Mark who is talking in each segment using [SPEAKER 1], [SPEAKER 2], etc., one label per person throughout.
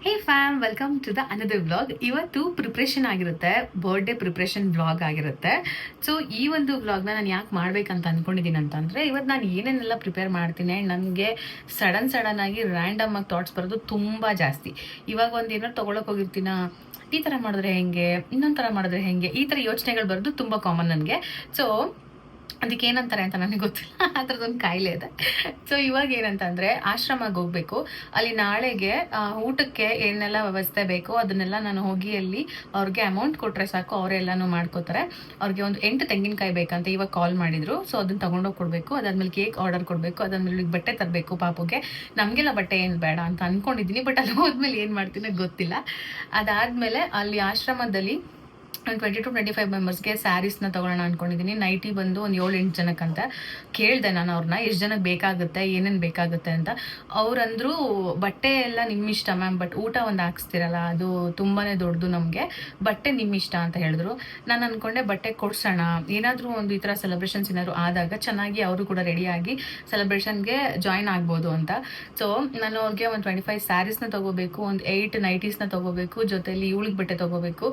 [SPEAKER 1] Hey fam, welcome to the another vlog. ಇವತ್ತು preparation ಆಗಿರುತ್ತೆ, birthday preparation vlog ಆಗಿರುತ್ತೆ. So ಈ ಒಂದು ವ್ಲಾಗ್ನ ನಾನು ಯಾಕೆ ಮಾಡ್ಬೇಕಂತ ಅಂದ್ಕೊಂಡಿದ್ದೀನಿ ಅಂತಂದರೆ, ಇವತ್ತು ನಾನು ಏನೇನೆಲ್ಲ ಪ್ರಿಪೇರ್ ಮಾಡ್ತೀನಿ ಆ್ಯಂಡ್ ನನಗೆ ಸಡನ್ ಆಗಿ ರ್ಯಾಂಡಮ್ ಆಗಿ ಥಾಟ್ಸ್ ಬರೋದು ತುಂಬ ಜಾಸ್ತಿ. ಇವಾಗ ಒಂದು ಏನಾದ್ರು ತೊಗೊಳಕ್ಕೆ ಹೋಗಿರ್ತೀನ, ಈ ಥರ ಮಾಡಿದ್ರೆ ಹೆಂಗೆ, ಇನ್ನೊಂದು ಥರ ಮಾಡಿದ್ರೆ ಹೆಂಗೆ, ಈ ಥರ ಯೋಚನೆಗಳು ಬರೋದು ತುಂಬ ಕಾಮನ್ ನನಗೆ. ಸೊ ಅದಕ್ಕೆ ಏನಂತಾರೆ ಅಂತ ನನಗೆ ಗೊತ್ತಿಲ್ಲ, ಆ ಥರದೊಂದು ಕಾಯಿಲೆ ಇದೆ. ಸೊ ಇವಾಗ ಏನಂತಂದರೆ, ಆಶ್ರಮಕ್ಕೆ ಹೋಗಬೇಕು. ಅಲ್ಲಿ ನಾಳೆಗೆ ಊಟಕ್ಕೆ ಏನೆಲ್ಲ ವ್ಯವಸ್ಥೆ ಬೇಕೋ ಅದನ್ನೆಲ್ಲ ನಾನು ಹೋಗಿ ಅಲ್ಲಿ ಅವ್ರಿಗೆ ಅಮೌಂಟ್ ಕೊಟ್ಟರೆ ಸಾಕು, ಅವರೆಲ್ಲನೂ ಮಾಡ್ಕೋತಾರೆ. ಅವ್ರಿಗೆ ಒಂದು 8 ತೆಂಗಿನಕಾಯಿ ಬೇಕಂತ ಇವಾಗ ಕಾಲ್ ಮಾಡಿದರು. ಸೊ ಅದನ್ನು ತೊಗೊಂಡೋಗಿ ಕೊಡಬೇಕು. ಅದಾದ್ಮೇಲೆ ಕೇಕ್ ಆರ್ಡರ್ ಕೊಡಬೇಕು. ಅದಾದ್ಮೇಲೆ ಬಟ್ಟೆ ತರಬೇಕು ಪಾಪುಗೆ. ನಮಗೆಲ್ಲ ಬಟ್ಟೆ ಏನು ಬೇಡ ಅಂತ ಅಂದ್ಕೊಂಡಿದ್ದೀನಿ, ಬಟ್ ಅಲ್ಲಿ ಹೋದ್ಮೇಲೆ ಏನು ಮಾಡ್ತೀನಿ ಗೊತ್ತಿಲ್ಲ. ಅದಾದಮೇಲೆ ಅಲ್ಲಿ ಆಶ್ರಮದಲ್ಲಿ 20 to 25 ಮೆಂಬರ್ಸ್ಗೆ ಸ್ಯಾರೀಸ್ನ ತೊಗೊಳ್ಳೋಣ ಅಂದ್ಕೊಂಡಿದ್ದೀನಿ. ನೈಟಿ ಬಂದು ಒಂದು 7-8 ಜನಕ್ಕಂತ ಕೇಳಿದೆ ನಾನು ಅವ್ರನ್ನ, ಎಷ್ಟು ಜನಕ್ಕೆ ಬೇಕಾಗುತ್ತೆ, ಏನೇನು ಬೇಕಾಗುತ್ತೆ ಅಂತ. ಅವ್ರಂದ್ರು ಬಟ್ಟೆ ಎಲ್ಲ ನಿಮ್ಮಿಷ್ಟ ಮ್ಯಾಮ್, ಬಟ್ ಊಟ ಒಂದು ಹಾಕ್ಸ್ತಿರಲ್ಲ ಅದು ತುಂಬಾ ದೊಡ್ಡದು ನಮಗೆ, ಬಟ್ಟೆ ನಿಮ್ಮಿಷ್ಟ ಅಂತ ಹೇಳಿದ್ರು. ನಾನು ಅಂದ್ಕೊಂಡೆ ಬಟ್ಟೆ ಕೊಡ್ಸೋಣ, ಏನಾದರೂ ಒಂದು ಈ ಥರ ಸೆಲೆಬ್ರೇಷನ್ಸ್ ಏನಾದ್ರು ಆದಾಗ ಚೆನ್ನಾಗಿ ಅವರು ಕೂಡ ರೆಡಿಯಾಗಿ ಸೆಲೆಬ್ರೇಷನ್ಗೆ ಜಾಯ್ನ್ ಆಗ್ಬೋದು ಅಂತ. ಸೊ ನಾನು ಅವ್ರಿಗೆ ಒಂದು 25 ಸ್ಯಾರೀಸ್ನ ತೊಗೋಬೇಕು, ಒಂದು 8 ನೈಟೀಸ್ನ ತೊಗೋಬೇಕು, ಜೊತೆಲಿ ಇವಳಿಗೆ ಬಟ್ಟೆ ತೊಗೋಬೇಕು.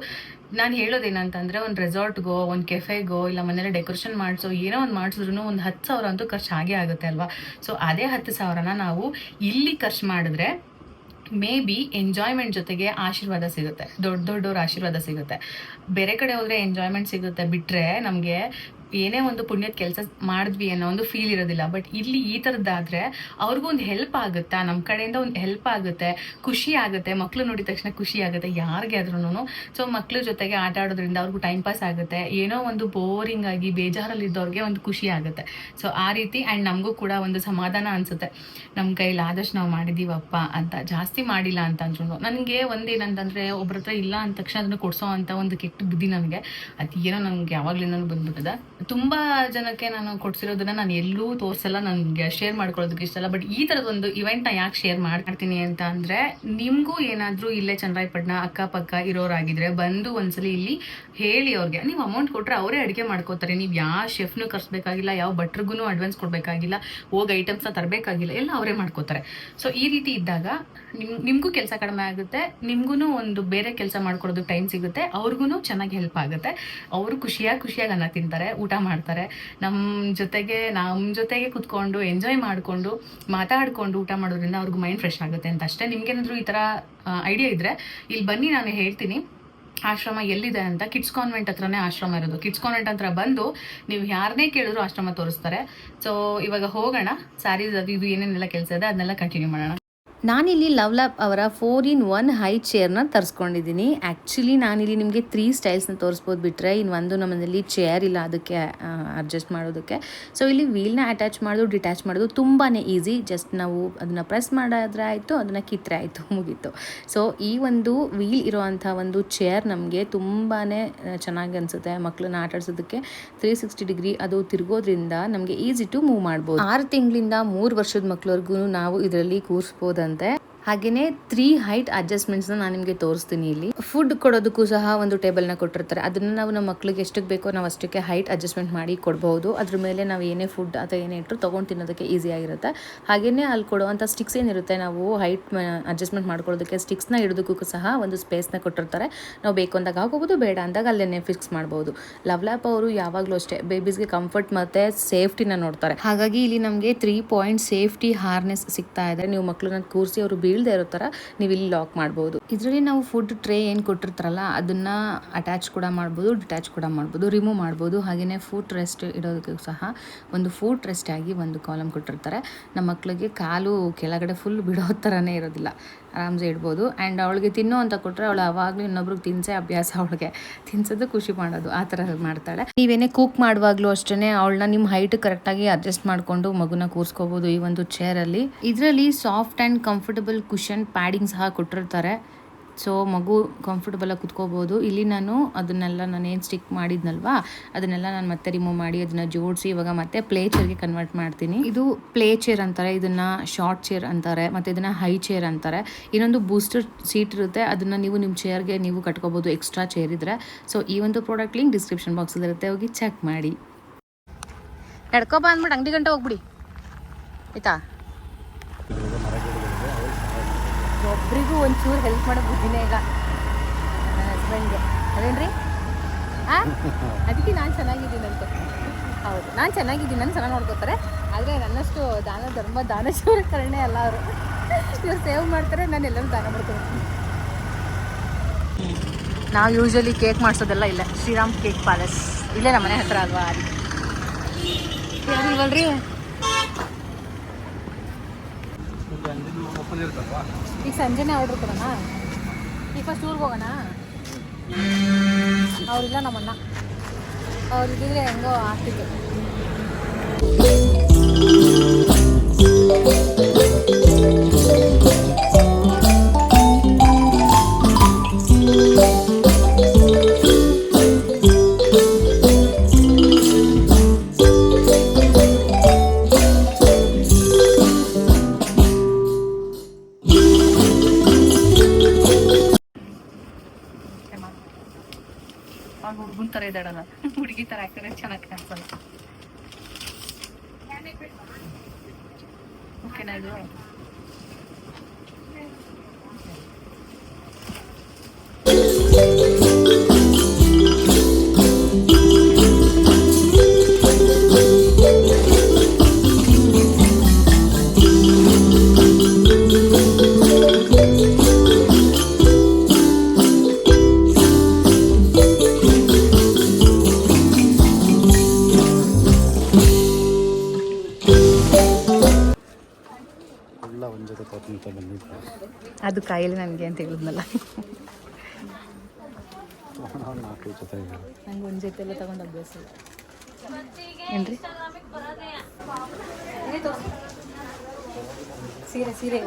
[SPEAKER 1] ನಾನು ಹೇಳೋದೇನಂತಂದರೆ, ಒಂದು ರೆಸಾರ್ಟ್ಗೋ, ಒಂದು ಕೆಫೆಗೋ, ಇಲ್ಲ ಮನೇಲಿ ಡೆಕೋರೇಷನ್ ಮಾಡಿಸೋ ಏನೋ ಒಂದು ಮಾಡಿಸಿದ್ರು ಒಂದು 10,000 ಅಂತೂ ಖರ್ಚು ಆಗೇ ಆಗುತ್ತೆ ಅಲ್ವಾ. ಸೊ ಅದೇ 10,000ನ ನಾವು ಇಲ್ಲಿ ಖರ್ಚು ಮಾಡಿದ್ರೆ ಮೇ ಬಿ ಎಂಜಾಯ್ಮೆಂಟ್ ಜೊತೆಗೆ ಆಶೀರ್ವಾದ ಸಿಗುತ್ತೆ, ದೊಡ್ಡವ್ರ ಆಶೀರ್ವಾದ ಸಿಗುತ್ತೆ. ಬೇರೆ ಕಡೆ ಹೋದರೆ ಎಂಜಾಯ್ಮೆಂಟ್ ಸಿಗುತ್ತೆ ಬಿಟ್ಟರೆ ನಮಗೆ ಏನೇ ಒಂದು ಪುಣ್ಯದ ಕೆಲಸ ಮಾಡಿದ್ವಿ ಅನ್ನೋ ಒಂದು ಫೀಲ್ ಇರೋದಿಲ್ಲ. ಬಟ್ ಇಲ್ಲಿ ಈ ಥರದ್ದಾದರೆ ಅವ್ರಿಗೂ ಒಂದು ಹೆಲ್ಪ್ ಆಗುತ್ತಾ, ನಮ್ಮ ಕಡೆಯಿಂದ ಒಂದು ಹೆಲ್ಪ್ ಆಗುತ್ತೆ, ಖುಷಿ ಆಗುತ್ತೆ. ಮಕ್ಕಳು ನೋಡಿದ ತಕ್ಷಣ ಖುಷಿ ಆಗುತ್ತೆ ಯಾರಿಗೆ ಆದ್ರೂ. ಸೊ ಮಕ್ಕಳ ಜೊತೆಗೆ ಆಟ ಆಡೋದ್ರಿಂದ ಅವ್ರಿಗೂ ಟೈಮ್ ಪಾಸ್ ಆಗುತ್ತೆ. ಏನೋ ಒಂದು ಬೋರಿಂಗ್ ಆಗಿ ಬೇಜಾರಲ್ಲಿದ್ದವ್ರಿಗೆ ಒಂದು ಖುಷಿ ಆಗುತ್ತೆ. ಸೊ ಆ ರೀತಿ ಆ್ಯಂಡ್ ನಮಗೂ ಕೂಡ ಒಂದು ಸಮಾಧಾನ ಅನಿಸುತ್ತೆ, ನಮ್ಮ ಕೈಲಿ ಆದಷ್ಟು ನಾವು ಮಾಡಿದ್ದೀವಪ್ಪ ಅಂತ. ಜಾಸ್ತಿ ಮಾಡಿಲ್ಲ ಅಂತಂದ್ರೂ ನನಗೆ ಒಂದೇನಂತಂದರೆ, ಒಬ್ರ ಹತ್ರ ಇಲ್ಲ ಅಂದ ತಕ್ಷಣ ಅದನ್ನು ಕೊಡಿಸೋ ಅಂತ ಒಂದು ಕೆಟ್ಟ ಬುದ್ಧಿ ನನಗೆ. ಅದು ಏನೋ ನನಗೆ ಯಾವಾಗಲಿಂದ ಬಂದ್ಬಿಟ್ಟದ. ತುಂಬ ಜನಕ್ಕೆ ನಾನು ಕೊಡ್ಸಿರೋದನ್ನ ನಾನು ಎಲ್ಲೂ ತೋರಿಸಲ್ಲ, ನನಗೆ ಶೇರ್ ಮಾಡ್ಕೊಳ್ಳೋದಕ್ಕೆ ಇಷ್ಟಲ್ಲ. ಬಟ್ ಈ ಥರದೊಂದು ಇವೆಂಟ್ನ ಯಾಕೆ ಶೇರ್ ಮಾಡ್ತೀನಿ ಅಂತ ಅಂದರೆ, ನಿಮಗೂ ಏನಾದರೂ ಇಲ್ಲೇ ಚನ್ನರಾಯಪಟ್ಟಣ ಅಕ್ಕಪಕ್ಕ ಇರೋರಾಗಿದ್ರೆ ಬಂದು ಒಂದ್ಸಲಿ ಇಲ್ಲಿ ಹೇಳಿ ಅವ್ರಿಗೆ. ನೀವು ಅಮೌಂಟ್ ಕೊಟ್ಟರೆ ಅವರೇ ಅಡುಗೆ ಮಾಡ್ಕೋತಾರೆ. ನೀವು ಯಾವ ಶೆಫ್ನೂ ಕರ್ಸ್ಬೇಕಾಗಿಲ್ಲ, ಯಾವ ಭಟ್ರಿಗೂ ಅಡ್ವಾನ್ಸ್ ಕೊಡಬೇಕಾಗಿಲ್ಲ, ಹೋಗಿ ಐಟಮ್ಸ್ನ ತರಬೇಕಾಗಿಲ್ಲ, ಎಲ್ಲ ಅವರೇ ಮಾಡ್ಕೋತಾರೆ. ಸೊ ಈ ರೀತಿ ಇದ್ದಾಗ ನಿಮಗೂ ಕೆಲಸ ಕಡಿಮೆ ಆಗುತ್ತೆ, ನಿಮಗೂ ಒಂದು ಬೇರೆ ಕೆಲಸ ಮಾಡ್ಕೊಡೋದಕ್ಕೆ ಟೈಮ್ ಸಿಗುತ್ತೆ, ಅವ್ರಿಗೂ ಚೆನ್ನಾಗಿ ಹೆಲ್ಪ್ ಆಗುತ್ತೆ. ಅವರು ಖುಷಿಯಾಗಿ ಅನ್ನ ತಿಂತಾರೆ, ಊಟ ಮಾಡ್ತಾರೆ. ನಮ್ಮ ಜೊತೆಗೆ ಕುತ್ಕೊಂಡು ಎಂಜಾಯ್ ಮಾಡಿಕೊಂಡು ಮಾತಾಡಿಕೊಂಡು ಊಟ ಮಾಡೋದ್ರಿಂದ ಅವ್ರಿಗೂ ಮೈಂಡ್ ಫ್ರೆಶ್ ಆಗುತ್ತೆ ಅಂತ ಅಷ್ಟೇ. ನಿಮ್ಗೇನಾದರೂ ಈ ಥರ ಐಡಿಯಾ ಇದ್ದರೆ ಇಲ್ಲಿ ಬನ್ನಿ, ನಾನು ಹೇಳ್ತೀನಿ ಆಶ್ರಮ ಎಲ್ಲಿದೆ ಅಂತ. ಕಿಡ್ಸ್ ಕಾನ್ವೆಂಟ್ ಹತ್ರನೇ ಆಶ್ರಮ ಇರೋದು. ಕಿಡ್ಸ್ ಕಾನ್ವೆಂಟ್ ಹತ್ರ ಬಂದು ನೀವು ಯಾರನ್ನೇ ಕೇಳಿದ್ರು ಆಶ್ರಮ ತೋರಿಸ್ತಾರೆ. ಸೊ ಇವಾಗ ಹೋಗೋಣ, ಸ್ಯಾರೀಸ್ ಅದು ಇದು ಏನೇನೆಲ್ಲ ಕೆಲಸ ಇದೆ ಅದನ್ನೆಲ್ಲ ಕಂಟಿನ್ಯೂ ಮಾಡೋಣ.
[SPEAKER 2] ನಾನಿಲ್ಲಿ ಲವ್ಲಾಪ್ ಅವರ 4-in-1 ಹೈ ಚೇರ್ನ ತರಿಸ್ಕೊಂಡಿದ್ದೀನಿ. ಆ್ಯಕ್ಚುಲಿ ನಾನಿಲ್ಲಿ ನಿಮಗೆ 3 ಸ್ಟೈಲ್ಸ್ನ ತೋರಿಸ್ಬೋದು ಬಿಟ್ಟರೆ ಇನ್ನೊಂದು ನಮ್ಮಲ್ಲಿ ಚೇರ್ ಇಲ್ಲ ಅದಕ್ಕೆ ಅಡ್ಜಸ್ಟ್ ಮಾಡೋದಕ್ಕೆ. ಸೊ ಇಲ್ಲಿ ವೀಲ್ನ ಅಟ್ಯಾಚ್ ಮಾಡೋದು ಡಿಟ್ಯಾಚ್ ಮಾಡೋದು ತುಂಬಾ ಈಸಿ. ಜಸ್ಟ್ ನಾವು ಅದನ್ನು ಪ್ರೆಸ್ ಮಾಡಿದ್ರೆ ಆಯಿತು, ಅದನ್ನು ಕಿತ್ತರೆ ಆಯಿತು, ಮುಗೀತು. ಸೊ ಈ ಒಂದು ವೀಲ್ ಇರೋವಂಥ ಒಂದು ಚೇರ್ ನಮಗೆ ತುಂಬಾ ಚೆನ್ನಾಗಿ ಅನಿಸುತ್ತೆ. ಮಕ್ಕಳನ್ನ ಆಟ ಆಡಿಸೋದಕ್ಕೆ 360 ಡಿಗ್ರಿ ಅದು ತಿರುಗೋದ್ರಿಂದ ನಮಗೆ ಈಸಿ ಟು ಮೂವ್ ಮಾಡ್ಬೋದು. 6 ತಿಂಗಳಿಂದ 3 ವರ್ಷದ ಮಕ್ಕಳವರೆಗೂ ನಾವು ಇದರಲ್ಲಿ ಕೂರಿಸ್ಬೋದಂತೆ. ಹಾಗೆಯೇ 3 ಹೈಟ್ ಅಡ್ಜಸ್ಟ್ಮೆಂಟ್ಸ್ನ ನಾನು ನಿಮಗೆ ತೋರಿಸ್ತೀನಿ. ಇಲ್ಲಿ ಫುಡ್ ಕೊಡೋದಕ್ಕೂ ಸಹ ಒಂದು ಟೇಬಲ್ನ ಕೊಟ್ಟಿರ್ತಾರೆ. ಅದನ್ನು ನಾವು ನಮ್ಮ ಮಕ್ಕಳಿಗೆ ಎಷ್ಟಕ್ಕೆ ಬೇಕೋ ನಾವು ಅಷ್ಟಕ್ಕೆ ಹೈಟ್ ಅಡ್ಜಸ್ಟ್ಮೆಂಟ್ ಮಾಡಿ ಕೊಡ್ಬೋದು. ಅದ್ರ ಮೇಲೆ ನಾವು ಏನೇ ಫುಡ್ ಅಥವಾ ಏನೇ ಇಟ್ಟರು ತೊಗೊಂಡು ತಿನ್ನೋದಕ್ಕೆ ಈಸಿ ಆಗಿರುತ್ತೆ. ಹಾಗೆಯೇ ಅಲ್ಲಿ ಕೊಡುವಂಥ ಸ್ಟಿಕ್ಸ್ ಏನಿರುತ್ತೆ, ನಾವು ಹೈಟ್ ಅಡ್ಜಸ್ಟ್ಮೆಂಟ್ ಮಾಡ್ಕೊಳ್ಳೋದಕ್ಕೆ ಸ್ಟಿಕ್ಸ್ನ ಇಡೋದಕ್ಕೂ ಸಹ ಒಂದು ಸ್ಪೇಸ್ನ ಕೊಟ್ಟಿರ್ತಾರೆ. ನಾವು ಬೇಕು ಅಂದಾಗ ಹಾಕೋಬೋದು, ಬೇಡ ಅಂದಾಗ ಅಲ್ಲೇ ಫಿಕ್ಸ್ ಮಾಡ್ಬೋದು. ಲವ್ಲಾಪ್ ಅವರು ಯಾವಾಗಲೂ ಅಷ್ಟೇ ಬೇಬೀಸ್ಗೆ ಕಂಫರ್ಟ್ ಮತ್ತು ಸೇಫ್ಟಿನ ನೋಡ್ತಾರೆ. ಹಾಗಾಗಿ ಇಲ್ಲಿ ನಮಗೆ 3 ಪಾಯಿಂಟ್ ಸೇಫ್ಟಿ ಹಾರ್ನೆಸ್ ಸಿಗ್ತಾ ಇದೆ. ನೀವು ಮಕ್ಕಳನ್ನ ಕೂರಿಸಿ ಅವರು ಬೀಳದೆ ಇರೋ ಥರ ನೀವು ಇಲ್ಲಿ ಲಾಕ್ ಮಾಡ್ಬೋದು. ಇದರಲ್ಲಿ ನಾವು ಫುಡ್ ಟ್ರೇ ಏನು ಕೊಟ್ಟಿರ್ತಾರಲ್ಲ ಅದನ್ನು ಅಟ್ಯಾಚ್ ಕೂಡ ಮಾಡ್ಬೋದು, ಡಿಟ್ಯಾಚ್ ಕೂಡ ಮಾಡ್ಬೋದು, ರಿಮೂವ್ ಮಾಡ್ಬೋದು. ಹಾಗೆಯೇ ಫುಡ್ ರೆಸ್ಟ್ ಇಡೋದಕ್ಕೂ ಸಹ ಒಂದು ಫುಡ್ ರೆಸ್ಟ್ ಆಗಿ ಒಂದು ಕಾಲಮ್ ಕೊಟ್ಟಿರ್ತಾರೆ. ನಮ್ಮ ಮಕ್ಕಳಿಗೆ ಕಾಲು ಕೆಳಗಡೆ ಫುಲ್ ಬಿಡೋ ಥರನೇ ಇರೋದಿಲ್ಲ, ಆರಾಮ್ಸೆ ಇಡ್ಬೋದು. ಆ್ಯಂಡ್ ಅವಳಿಗೆ ತಿನ್ನೋ ಅಂತ ಕೊಟ್ಟರೆ ಅವಳು ಆವಾಗಲೂ ಇನ್ನೊಬ್ರಿಗೆ ತಿನ್ಸೇ ಅಭ್ಯಾಸ, ಅವಳಿಗೆ ತಿನ್ಸೋದು ಖುಷಿ ಮಾಡೋದು ಆ ಥರ ಮಾಡ್ತಾಳೆ. ನೀವೇನೇ ಕುಕ್ ಮಾಡುವಾಗಲೂ ಅಷ್ಟೇ ಅವಳನ್ನ ನಿಮ್ಮ ಹೈಟ್ ಕರೆಕ್ಟಾಗಿ ಅಡ್ಜಸ್ಟ್ ಮಾಡಿಕೊಂಡು ಮಗುನ ಕೂರಿಸ್ಕೋಬೋದು ಈ ಒಂದು ಚೇರಲ್ಲಿ. ಇದರಲ್ಲಿ soft and comfortable cushion padding ಸಹ ಕೊಟ್ಟಿರ್ತಾರೆ. ಸೊ ಮಗು ಕಂಫರ್ಟಬಲಾಗಿ ಕುತ್ಕೋಬೋದು. ಇಲ್ಲಿ ನಾನು ನಾನೇನು ಸ್ಟಿಕ್ ಮಾಡಿದ್ನಲ್ವಾ ಅದನ್ನೆಲ್ಲ ನಾನು ಮತ್ತೆ ರಿಮೂವ್ ಮಾಡಿ ಅದನ್ನು ಜೋಡಿಸಿ ಇವಾಗ ಮತ್ತೆ ಪ್ಲೇ ಚೇರ್ಗೆ ಕನ್ವರ್ಟ್ ಮಾಡ್ತೀನಿ. ಇದು ಪ್ಲೇ ಚೇರ್ ಅಂತಾರೆ, ಇದನ್ನು ಶಾರ್ಟ್ ಚೇರ್ ಅಂತಾರೆ, ಮತ್ತು ಇದನ್ನು ಹೈ ಚೇರ್ ಅಂತಾರೆ. ಇನ್ನೊಂದು ಬೂಸ್ಟರ್ ಸೀಟ್ ಇರುತ್ತೆ, ಅದನ್ನು ನೀವು ನಿಮ್ಮ ಚೇರ್ಗೆ ನೀವು ಕಟ್ಕೋಬೋದು ಎಕ್ಸ್ಟ್ರಾ ಚೇರ್ ಇದ್ದರೆ. ಸೊ ಈ ಒಂದು ಪ್ರಾಡಕ್ಟ್ ಲಿಂಕ್ ಡಿಸ್ಕ್ರಿಪ್ಷನ್ ಬಾಕ್ಸಲ್ಲಿ ಇರುತ್ತೆ, ಹೋಗಿ ಚೆಕ್ ಮಾಡಿ. ನಡ್ಕೊ ಬಂದ್ಬಿಟ್ಟು ಅಂಗಡಿ ಗಂಟೆ ಹೋಗ್ಬಿಡಿ ಆಯಿತಾ. ಇಬ್ಬರಿಗೂ ಒಂಚೂರು ಹೆಲ್ಪ್ ಮಾಡೋ ಬುದ್ಧಿನೇ ಇಲ್ಲ ನನ್ನ ಹಸ್ಬೆಂಡ್ಗೆ ಅದೇನ್ರಿ ಅದಕ್ಕೆ ನಾನು ಚೆನ್ನಾಗಿದ್ದೀನಂತೆ. ಹೌದು, ನಾನು ಚೆನ್ನಾಗಿದ್ದೀನಿ, ನಾನು ಚೆನ್ನಾಗಿ ನೋಡ್ಕೋತಾರೆ. ಆದರೆ ನನ್ನಷ್ಟು ದಾನ ಧರ್ಮ ದಾನಶೂರ ಕರುಣೆ ಅಲ್ಲ ಅವರು. ಇವ್ರು ಸೇವ್ ಮಾಡ್ತಾರೆ, ನಾನು ಎಲ್ಲರೂ ದಾನ ಮಾಡ್ತೀನಿ. ನಾವು ಯೂಶ್ವಲಿ ಕೇಕ್ ಮಾಡಿಸೋದೆಲ್ಲ ಇಲ್ಲ, ಶ್ರೀರಾಮ್ ಕೇಕ್ ಪ್ಯಾಲೇಸ್ ಇಲ್ಲೇ ನಮ್ಮ ಮನೆ ಹತ್ರ ಅಲ್ವಾ, ಅದಕ್ಕೆ ಯಾರು ಇಲ್ವಲ್ರಿ. ಈಗ ಸಂಜೆನೇ ಆರ್ಡ್ರ್ ಕೊಡೋಣ, ಈಗ ಫಸ್ಟ್ ಊರಿಗೆ ಹೋಗೋಣ. ಅವರಿಲ್ಲ ನಮ್ಮಣ್ಣ, ಅವ್ರಿದ್ದಿದ್ರೆ ಹೆಂಗೋ ಆಗ್ತಿತ್ತು. ಹುಡುಗನ ಥರ ಇದ್ದಾಳಲ್ಲ, ಹುಡುಗಿ ಥರ ಹಾಕಿದ್ರೆ ಚೆನ್ನಾಗಿ ಕಾಣಿಸಲ್ಲ. ಓಕೆನಾ ಇದು? ಅದು ಕಾಯಿಲೆ ನನಗೆ ಅಂತ ಹೇಳಿದ್ನಲ್ಲ, ನಂಗೆ ಒಂದು ಜೊತೆ ಎಲ್ಲ ತಗೊಂಡು ಅಭ್ಯಾಸ ಇಲ್ಲ ಏನ್ರಿ. ಸೀರೆ ಸೀರೆ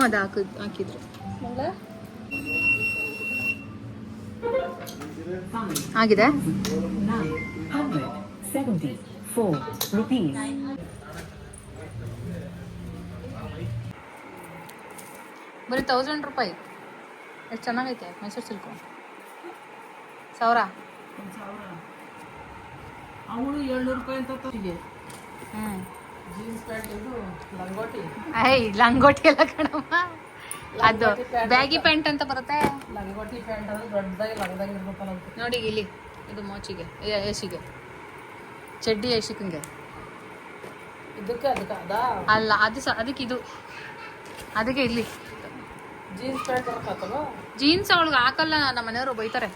[SPEAKER 2] ಅದು ಹಾಕಿದ್ರು ಆಗಿದೆ. ಬರೀ 1000 ರೂಪಾಯಿ. ಎಷ್ಟು ಚೆನ್ನಾಗೈತೆ ಮೈಸೂರು ಸಿಲ್ಕು. 1000
[SPEAKER 3] ಅವಳು 700 ರೂಪಾಯಿ ಅಂತ ತೋರಿಸಿದೆ. Jeans pant ಲಂಗೋಟಿ.
[SPEAKER 2] ಲಂಗೋಟಿ ಎಲ್ಲ ಕಣಮ್ಮ, ಅದು ಬ್ಯಾಗಿ ಪ್ಯಾಂಟ್ ಅಂತ ಬರುತ್ತೆ.
[SPEAKER 3] ಲಂಗೋಟಿ ಪ್ಯಾಂಟ್ ಅಂದ್ರೆ ದೊಡ್ಡದಾಗಿ ಲಂಗದಾಗಿ ಇರ್ಬೇಕಲ್ಲ
[SPEAKER 2] ನೋಡಿ ಇಲ್ಲಿ, ಇದು ಮೋಚಿಗೆ ಯಶಿಗೆ, ಚಡ್ಡಿ ಯಶಿಕಂಗೆ
[SPEAKER 3] ಇದಕ್ಕೆ ಅದಕ್ಕೆ ಅದಾ
[SPEAKER 2] ಅಲ್ಲ, ಅದು ಅದಕ್ಕೆ ಇದು ಅದಕ್ಕೆ ಇಲ್ಲಿ
[SPEAKER 3] ಜೀನ್ಸ್ ಪ್ಯಾಂಟ್ ಹಾಕಲ್ಲ.
[SPEAKER 2] ಜೀನ್ಸ್ ಅವಳಿಗೆ ಹಾಕಲ್ಲ, ನಮ್ಮ ಮನೆಯವರು ಬೈತಾರೆ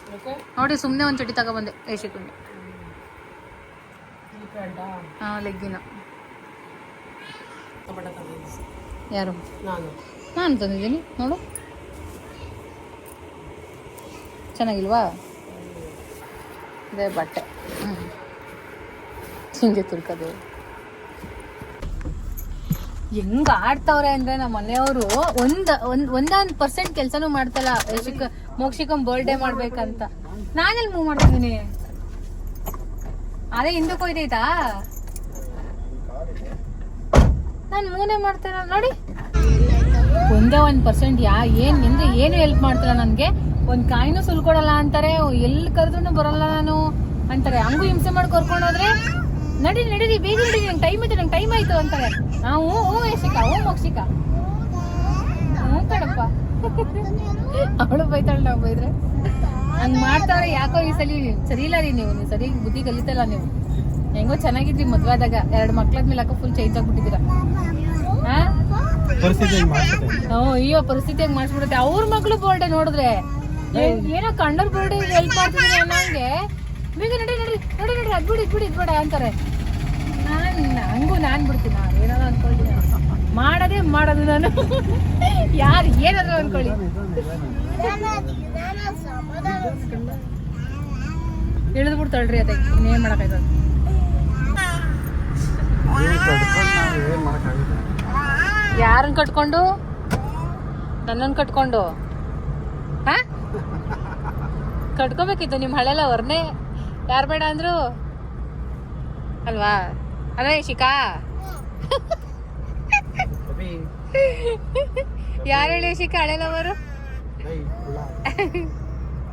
[SPEAKER 2] ನೋಡಿ. ಸುಮ್ಮನೆ ಒಂದು ಚಡ್ಡಿ ತಗೊಬಂದೆ ಯಶಿಕಂಗೆ. ಹಾಂ, ಲೆಗ್ಗಿನ. ಯಾರು? ನಾನು ತಂದಿದ್ದೀನಿ ನೋಡು, ಚೆನ್ನಾಗಿಲ್ವಾ? ಇದೇ ಬಟ್ಟೆ ಹಿಂಗೆ ತುರ್ಕೋದು. ಹೆಂಗ ಆಡ್ತಾವ್ರೆ ಅಂದ್ರೆ ನಮ್ಮ ಮನೆಯವರು ಒಂದೊಂದು ಪರ್ಸೆಂಟ್ ಕೆಲಸನೂ ಮಾಡ್ತಲ್ಲ. ಮೋಕ್ಷಿಕಂ ಬರ್ಡೇ ಮಾಡ್ಬೇಕಂತ ನಾನೆಲ್ಲಿ ಮೂವ್ ಮಾಡ್ತಿದ್ದೀನಿ. ಅದೇ ಹಿಂದಕ್ಕೆ ಹೋಯ್ತೈತಾ, ನಾನು ಮೂನೇ ಮಾಡ್ತೇನೆ ನೋಡಿ. ಒಂದೇ 1% ಏನು ಹೆಲ್ಪ್ ಮಾಡ್ತಾರ ನನಗೆ. ಒಂದು ಕಾಯಿನೂ ಸುಲ್ಕೊಡಲ್ಲ ಅಂತಾರೆ, ಎಲ್ಲಿ ಕರೆದ್ರು ಬರಲ್ಲ ನಾನು ಅಂತಾರೆ. ಹಂಗೂ ಹಿಂಸೆ ಮಾಡಿ ಕರ್ಕೊಂಡೋದ್ರೆ ನಡೀರಿ ಬೇಗ ನಡೀರಿ, ನಂಗೆ ಟೈಮ್ ಆಯ್ತು ಅಂತಾರೆ. ನಾವು ಹ್ಞೂ ಯಶಿಕಾ, ಹ್ಞೂ ಮೋಕ್ಷಿಕಾ, ಹ್ಞೂ ಕಣಪ್ಪ. ಅವಳು ಬೈತಾಳೆ, ನಾವು ಬೈದ್ರೆ ಹಂಗೆ ಮಾಡ್ತಾವ್ರೆ. ಯಾಕೋ ಈ ಸಲ ಸರಿ ಇಲ್ಲ ರೀ, ನೀವು ಸರಿ ಬುದ್ಧಿ ಕಲಿತಲ್ಲ. ನೀವು ಹೆಂಗೋ ಚೆನ್ನಾಗಿದ್ರಿ ಮದ್ವೆ ಆದಾಗ, 2 ಮಕ್ಳಾದ್ಮೇಲೆ ಯಾಕೋ ಫುಲ್ ಚೇಂಜ್ ಆಗ್ಬಿಟ್ಟಿದ್ದೀರಾ. ಅಯ್ಯೋ, ಪರಿಸ್ಥಿತಿ ಹೆಂಗ್ ಮಾಡಿಸ್ಬಿಡುತ್ತೆ. ಅವ್ರ ಮಗಳು ಬರ್ಡೇ ನೋಡಿದ್ರೆ ಏನೋ ಕಂಡರ್ ಬರ್ಡೇ ಹೆಲ್ಪ್ ಮಾಡ್ತಿದ್ದೀನಿ ಅನ್ನೋಂಗೆ, ಬೇಗ ನಡಿ ಅದ್ಬಿಡಿ ಅಂತಾರೆ. ಹಂಗೂ ನಾನು ಬಿಡ್ತೀನಿ, ಏನಾದ್ರು ಅನ್ಕೊಳ್ತೀನಿ. ಮಾಡೋದು ನಾನು. ಯಾರು ಏನಾದ್ರು ಅನ್ಕೊಳ್ಳಿ. ಇಳಿದ್ಬಿಡ್ತಾಳ್ರಿ, ಅದಕ್ಕೆ ಇನ್ನೇನ್ ಮಾಡಕ್ಕಾಯ್ತದ. ಯಾರನ್ನ ಕಟ್ಕೊಂಡು? ನನ್ನನ್ನು ಕಟ್ಕೊಂಡು ಕಟ್ಕೋಬೇಕಿತ್ತು. ನಿಮ್ಮ ಹಳೆಲ್ಲ ಅವ್ರನ್ನೇ ಯಾರು ಬೇಡ ಅಂದ್ರು.
[SPEAKER 1] ಅಲ್ವಾ ಅಲ್ವಾ ಶಿಕಾ ಯಾರು ಹೇಳಿ ಶಿಕಾ ಹಳೆ ಲವರು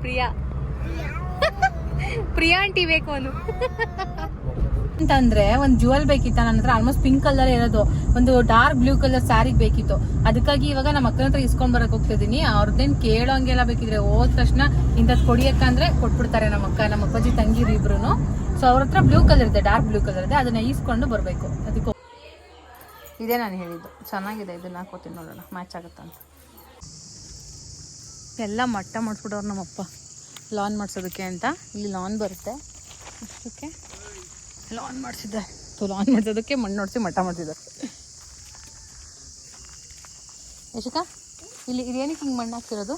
[SPEAKER 1] ಪ್ರಿಯಾ ಪ್ರಿಯಾ ಆಂಟಿ ಬೇಕು ಅವನು ಅಂತಂದ್ರೆ ಒಂದು ಜುವೆಲ್ ಬೇಕಿತ್ತ ನನ್ನ ಹತ್ರ ಆಲ್ಮೋಸ್ಟ್ ಪಿಂಕ್ ಕಲರ್ ಇರೋದು ಒಂದು ಡಾರ್ಕ್ ಬ್ಲೂ ಕಲರ್ ಸ್ಯಾರಿಗೆ ಬೇಕಿತ್ತು ಅದಕ್ಕಾಗಿ ಇವಾಗ ನಮ್ಮ ಅಕ್ಕನ ಹತ್ರ ಇಸ್ಕೊಂಡ್ ಬರಕ್ ಹೋಗ್ತಿದೀನಿ ಅವ್ರದ್ದೇನ್ ಕೇಳೋಂಗೆಲ್ಲ ಬೇಕಿದ್ರೆ ಹೋದ ತಕ್ಷಣ ಇಂಥದ್ ಕೊಡಿಯಕ್ಕಂದ್ರೆ ಕೊಟ್ಬಿಡ್ತಾರೆ ನಮ್ಮ ಅಪ್ಪಾಜಿ ತಂಗಿರು ಇಬ್ರು ಸೊ ಅವ್ರ ಹತ್ರ ಬ್ಲೂ ಕಲರ್ ಇದೆ ಡಾರ್ಕ್ ಬ್ಲೂ ಕಲರ್ ಇದೆ ಅದನ್ನ ಈಸ್ಕೊಂಡು ಬರ್ಬೇಕು ಅದಕ್ಕೆ ಇದೇ ನಾನು ಹೇಳಿದ್ದು ಚೆನ್ನಾಗಿದೆ ಇದನ್ನ ಹಾಕೋತೀನಿ ನೋಡೋಣ ಮ್ಯಾಚ್ ಆಗುತ್ತಂತ ಎಲ್ಲ ಮಟ್ಟ ಮಾಡಿಸ್ಬಿಟ್ಟವ್ರು ನಮ್ಮಪ್ಪ ಲಾನ್ ಮಾಡಿಸೋದಕ್ಕೆ ಅಂತ ಇಲ್ಲಿ ಲಾನ್ ಬರುತ್ತೆ ಅಷ್ಟಕ್ಕೆ ಲಾನ್ ಮಾಡಿಸಿದ್ದೆ ಲಾನ್ ಮಾಡಿಸೋದಕ್ಕೆ ಮಣ್ಣು ನೋಡಿಸಿ ಮಟ್ಟ ಮಾಡಿಸಿದ್ದಾರೆ ಯಶಿಕಾ ಇಲ್ಲಿ ಇದೇನಕ್ಕೆ ಹಿಂಗೆ ಮಣ್ಣು ಹಾಕ್ತಿರೋದು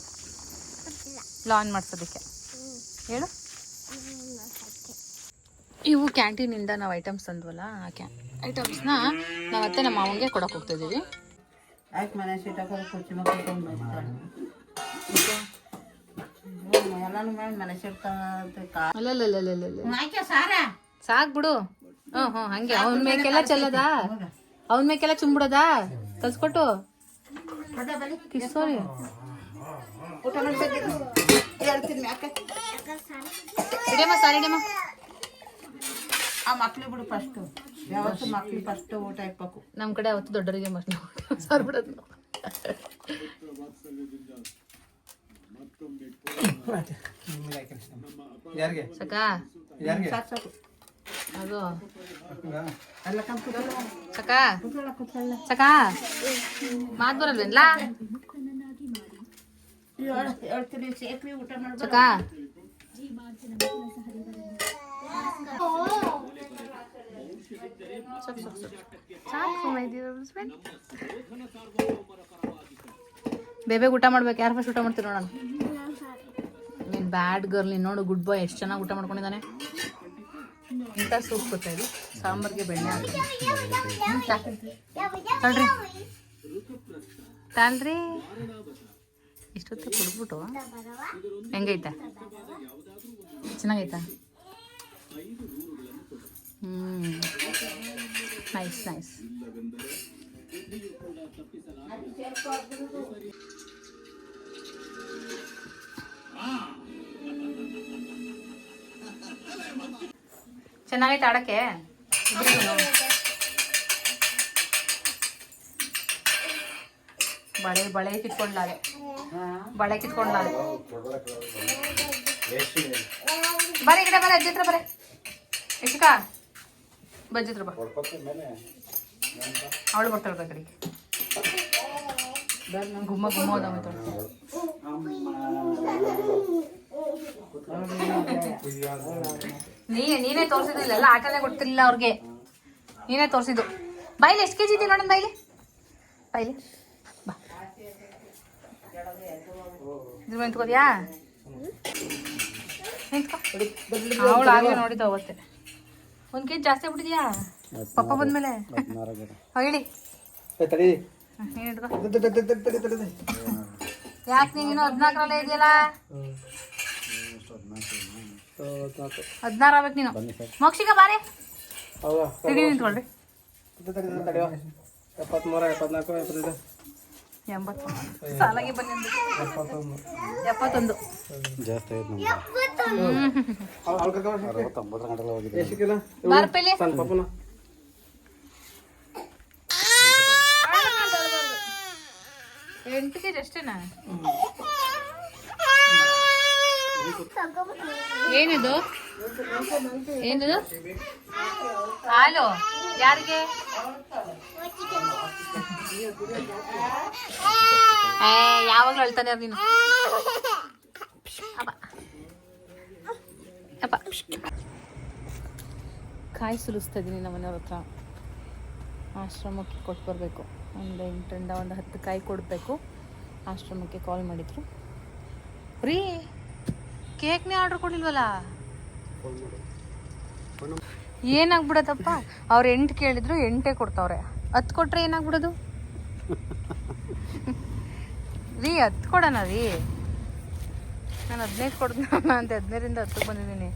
[SPEAKER 1] ಲಾನ್ ಮಾಡಿಸೋದಕ್ಕೆ ಹೇಳು ಇವು ಕ್ಯಾಂಟೀನಿಂದ ನಾವು ಐಟಮ್ಸ್ ತಂದ್ವಲ್ಲ ಆ ಐಟಮ್ಸ್ನ ನಾವತ್ತೆ ನಮ್ಮ ಮಾವನಿಗೆ ಕೊಡೋಕೆ ಹೋಗ್ತಿದ್ದೀವಿ ಸಾಕ್ ಬಿಡು ಹಂಗೆ ಅವನ ಮೇಕೆಲ್ಲ ಚೆಲ್ಲದ ಅವನ ಮೇಕೆಲ್ಲ ಚುಂಬಿಡೋದಾ ಕಲ್ಸ್ಕೊಟ್ಟು ಕಿಸ್ಸೋರಿ ಇಡೇಮ್ಮ ಸಾರಿ ಇಡೇಮ್ಮ
[SPEAKER 3] ಆ ಮಕ್ಳಿಗೆ ಬಿಡು ಫಸ್ಟ್ ಯಾವತ್ತು ಮಕ್ಳಿಗೆ ಫಸ್ಟ್ ಊಟ ಇಕ್ಬೇಕು
[SPEAKER 1] ನಮ್ಮ ಕಡೆ ಅವತ್ತು ದೊಡ್ಡರಿಗೆ ಮಕ್ಕಳು ಸಾರ್ ಬಿಡೋದು ಸಕಾ ಅದು ಸಕಾ ಸಕಾ ಮಾತು ಬರಲ್ವೇನ್ಲ ಸಕಾ ಬೇಬೆ ಊಟ ಮಾಡ್ಬೇಕು ಯಾರು ಫಸ್ಟ್ ಊಟ ಮಾಡ್ತೀವಿ ನೋಡೋಣ ನೀನು ಬ್ಯಾಡ್ ಗರ್ಲ್ ನೀನು ನೋಡು ಗುಡ್ ಬಾಯ್ ಎಷ್ಟು ಚೆನ್ನಾಗಿ ಊಟ ಮಾಡ್ಕೊಂಡಿದ್ದಾನೆ ಇಂಥ ಸೂಪ್ ಗೊತ್ತಾ ಇದು ಸಾಂಬಾರ್ಗೆ ಬೆಣ್ಣೆ ಹಾಕಿ ತಳ್ರಿ ತಾಳ್ರಿ ಇಷ್ಟೊತ್ತು ಕುಡ್ಬಿಟ್ಟು ಹೆಂಗೈತಾ ಚೆನ್ನಾಗೈತಾ ನೈಸ್ ನೈಸ್ ಚೆನ್ನಾಗೈತೆ ಆಡಕ್ಕೆ ಬಳೆ ಕಿತ್ಕೊಂಡ್ಲಾರೆ ಬಳೆ ಕಿತ್ಕೊಂಡ್ಲಾರೆ ಬರೀ ಈ ಕಡೆ ಬರ ಅಜ್ಜಿ ಹತ್ರ ಬರೇ ಇಷ್ಟಕ ಬಜ್ಜಿ ಹತ್ರ ಬಾ ಅವಳು ಬರ್ತಾಳೆ ಕಡೆ ಗುಮ್ಮ ಗುಮ್ಮ ಹೋದ ನೀನೇ ತೋರಿಸಿದಿಲ್ಲ ಎಲ್ಲ ಆಟನೇ ಕೊಡ್ತಿರ್ಲಿಲ್ಲ ಅವ್ರಿಗೆ ನೀನೇ ತೋರಿಸಿದ್ದು ಬಾಯಿಲಿ ಎಷ್ಟು ಕೆಜಿ ಇದೆ ನೋಡೋಣ ಬಾಯಿಲಿ ಬಾಯಿಲಿ ಬಾ ಇದ್ರ ನಿಂತ್ಕೋದ್ಯಾ ನಿಂತ್ಕೋ ಅವಳು ಆಗಲೇ ನೋಡಿದ್ದು ಅವತ್ತೆ 1 ಕೆಜಿ ಜಾಸ್ತಿ ಆಗ್ಬಿಟ್ಟಿದ್ಯಾ ಪಪ್ಪ ಬಂದ್ಮೇಲೆ ಹೇಳಿ ಯಾಕೆ ನೀನು 14ರಲ್ಲೇ ಇದೆಯಲ್ಲ 16 ಆಗ್ಬೇಕು ನೀನು ಮೋಕ್ಷಿಕ ಬಾರೆ ನಿಂತ್ಕೊಳ್ರಿ 80 ಸಾಲಾಗಿ ಬನ್ನಿ 71 ಬಾರ್ಪಲ್ಲಿ ಎಂಟಿಗೆ ಅಷ್ಟೇನಾ ಏನಿದು ಏನಿದು ಹಾಲು ಯಾರಿಗೆ ಯಾವಾಗ್ಲೂ ಅಳ್ತಾನೆ ನೀನು ಕಾಯಿ ಸುಲಿಸ್ತಾ ಇದ್ದೀನಿ ನಮ್ಮನೆಯವ್ರ ಹತ್ರ ಆಶ್ರಮಕ್ಕೆ ಕೊಟ್ಟು ಬರಬೇಕು ಒಂದು 8ರಿಂದ ಒಂದು 10 ಕಾಯಿ ಕೊಡಬೇಕು ಆಶ್ರಮಕ್ಕೆ ಕಾಲ್ ಮಾಡಿದ್ರು ರೀ ಕೇಕ್ನೇ ಆರ್ಡ್ರ್ ಕೊಡಿಲ್ವಲ್ಲ ಏನಾಗ್ಬಿಡತ್ತಪ್ಪ ಅವ್ರು 8 ಕೇಳಿದ್ರು 8 ಕೊಡ್ತಾವ್ರೆ 10 ಕೊಟ್ರೆ ಏನಾಗ್ಬಿಡೋದು ರೀ 10 ಕೊಡೋಣ ರೀ ನಾನು 15 ಕೊಡ್ತೀನಿ ಅಂತ 15ರಿಂದ 10ಕ್ಕೆ ಬಂದಿದ್ದೀನಿ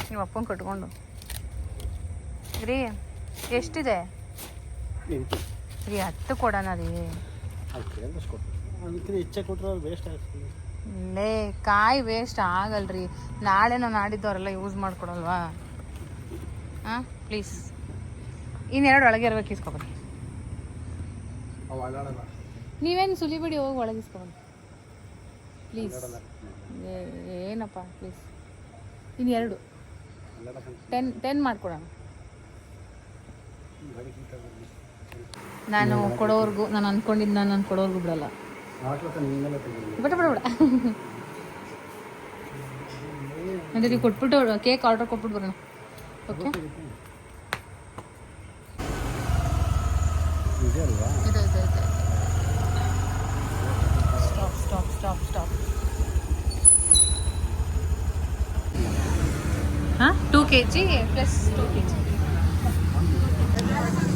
[SPEAKER 1] ನಿಮ್ಮ ಅಪ್ಪನ ಕಟ್ಕೊಂಡು ರೀ ಎಷ್ಟಿದೆ
[SPEAKER 3] ಎಂಟು
[SPEAKER 1] ರೀ 10 ಕೊಡೋಣ ರೀ
[SPEAKER 3] ಅದಕ್ಕಿಂತ ಹೆಚ್ಚೆ ಕೊಟ್ಟರೆ ವೇಸ್ಟ್ ಆಗ್ತದೆ.
[SPEAKER 1] ಲೇ ಕಾಯಿ ವೇಸ್ಟ್ ಆಗಲ್ರಿ, ನಾಳೆ ನಾವು ನಾಡಿದ್ದವರೆಲ್ಲ ಯೂಸ್ ಮಾಡ್ಕೊಡಲ್ವಾ? ಹಾಂ ಪ್ಲೀಸ್, ಇನ್ನೆರಡು ಒಳಗೆ ಇರ್ಬೇಕು, ಇಸ್ಕೊಬನ್ನಿ. ನೀವೇನು ಸುಲಿಬಿಡಿ, ಹೋಗಿ ಒಳಗೆ ಇಸ್ಕೊಬನ್ನಿ ಪ್ಲೀಸ್. ಏನಪ್ಪ ಪ್ಲೀಸ್, ಇನ್ನೆರಡು 10 ಮಾಡ್ಕೊಡೋಣ. ನಾನು ಕೊಡೋರ್ಗು, ನಾನು ಅಂದ್ಕೊಂಡಿದ್ದು ನಾನು ಕೊಡೋರ್ಗು ಬಿಡಲ್ಲ. ಬಿಡ ಬಿಡ ಬಿಡ ಅಂದರೆ ನೀವು ಕೊಟ್ಬಿಟ್ಟು ಕೇಕ್ ಆರ್ಡರ್ ಕೊಟ್ಬಿಟ್ಟು ಬರೋಣ. Okay, stop stop stop stop. ಹಾಂ 2 kg ಪ್ಲಸ್ 2 kg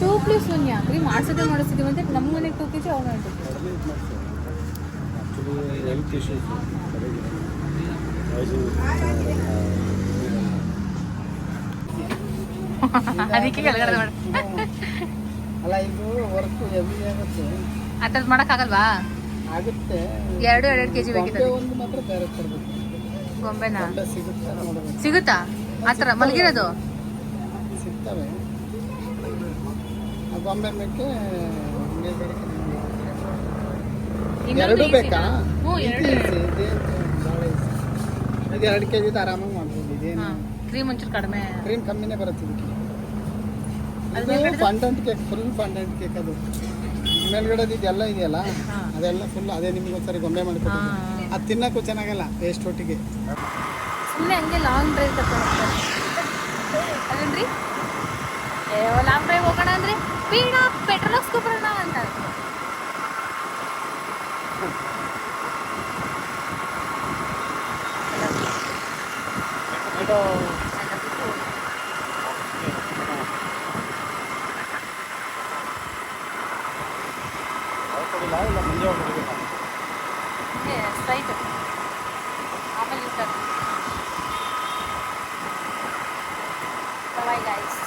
[SPEAKER 1] 2 + 1 ಯಾಕ್ರಿ ಮಾಡಿಸ್ತೀವಿ ಅಂತ ನಮ್ಮ ಮನೆಗೆ 2 kg ಅವ್ರ ಮನೆಗೆ 2 kg. ಅದಕ್ಕೆ ಕೆಳಗಡೆ ಮಾಡಿ
[SPEAKER 3] ಅಲ್ಲ, ಇದು ವರ್ಕ್ ಹೆವಿ ಆಗುತ್ತೆ.
[SPEAKER 1] ಆ ಥರದ್ದು ಮಾಡೋಕ್ಕಾಗಲ್ವಾ?
[SPEAKER 3] ಆಗುತ್ತೆ.
[SPEAKER 1] 2 kg ಬೇಕಿದೆ.
[SPEAKER 3] ಒಂದು ಮಾತ್ರ ಬೇರೆ ಕೊಡಬೇಕು.
[SPEAKER 1] ಗೊಂಬೆನಾ
[SPEAKER 3] ಸಿಗುತ್ತಾ ನೋಡಬೇಕು.
[SPEAKER 1] ಸಿಗುತ್ತಾ ಆ ಥರ ಮಲಗಿರೋದು?
[SPEAKER 3] ಸಿಗ್ತವೆ. ಆ ಗೊಂಬೆ ಮೇಕೆ ಎರಡು ಬೇಕಾ?
[SPEAKER 1] ಹ್ಞೂ, ಎರಡು.
[SPEAKER 3] ಇದು 2 kg ಆರಾಮಾಗಿ ಮಾಡ್ಬೋದು. ಇದೇನು
[SPEAKER 1] ಕ್ರೀಮ್ ಒಂಚೂರು ಕಡಿಮೆ,
[SPEAKER 3] ಕ್ರೀಮ್ ಕಮ್ಮಿನೇ ಬರುತ್ತೆ ಇದಕ್ಕೆ.
[SPEAKER 1] ಅದು
[SPEAKER 3] ಇದು ಫಂಡೆಂಟ್ ಕೇಕ್, ಫುಲ್ ಫಂಡೆಂಟ್ ಕೇಕ್. ಅದು ಮೇಲ್ಗಡೆದು ಇದೆಲ್ಲ ಇದೆಯಲ್ಲ, ಅದೆಲ್ಲ ಫುಲ್ ಅದೇ. ನಿಮ್ಗೆ ಒಂದ್ಸರಿ ಗೊಂಬೆ ಮಾಡ್ಕೊಬೋದು. ಅದು ತಿನ್ನಕ್ಕೂ ಚೆನ್ನಾಗಲ್ಲ, ಟೇಸ್ಟ್ ಒಟ್ಟಿಗೆ.
[SPEAKER 1] ಸುಮ್ಮನೆ ಹಂಗೆ ಲಾಂಗ್ ಡ್ರೈವ್ ಕರ್ಕೊಂಡು ಅದೇನ್ರಿ, ಲಾಂಗ್ ಡ್ರೈವ್ ಹೋಗೋಣ ಅಂದರೆ ಬೇಡ ಪೆಟ್ರೋಲ್ ಹಾಕ್ಸ್ಕೊಬರೋಣ ಅಂತ. ಸ್ಟ್ರೈಟ್ ಆಮೇಲೆ ಬಾಯ್ ಗೈಸ್.